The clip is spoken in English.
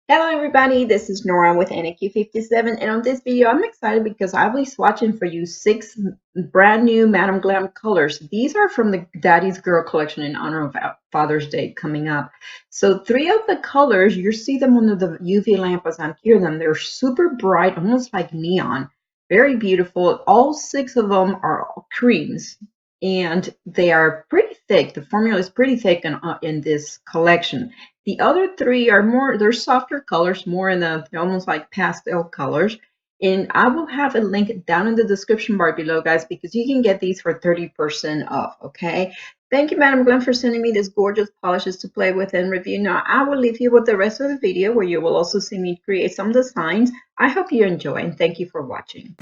Hello everybody, this is Nora with NAQ57, and on this video I'm excited because I'll be swatching for you 6 brand new Madam Glam colors. These are from the Daddy's Girl collection in honor of Father's Day coming up. So 3 of the colors, you see them under the UV lamp as I'm here them. They're super bright, almost like neon. Very beautiful. All 6 of them are creams and they are pretty thick. The formula is pretty thick in this collection. The other 3 are more, they're softer colors, more in the almost like pastel colors. And I will have a link down in the description bar below, guys, because you can get these for 30% off, okay? Thank you, Madam Glenn, for sending me these gorgeous polishes to play with and review. Now, I will leave you with the rest of the video where you will also see me create some designs. I hope you enjoy, and thank you for watching.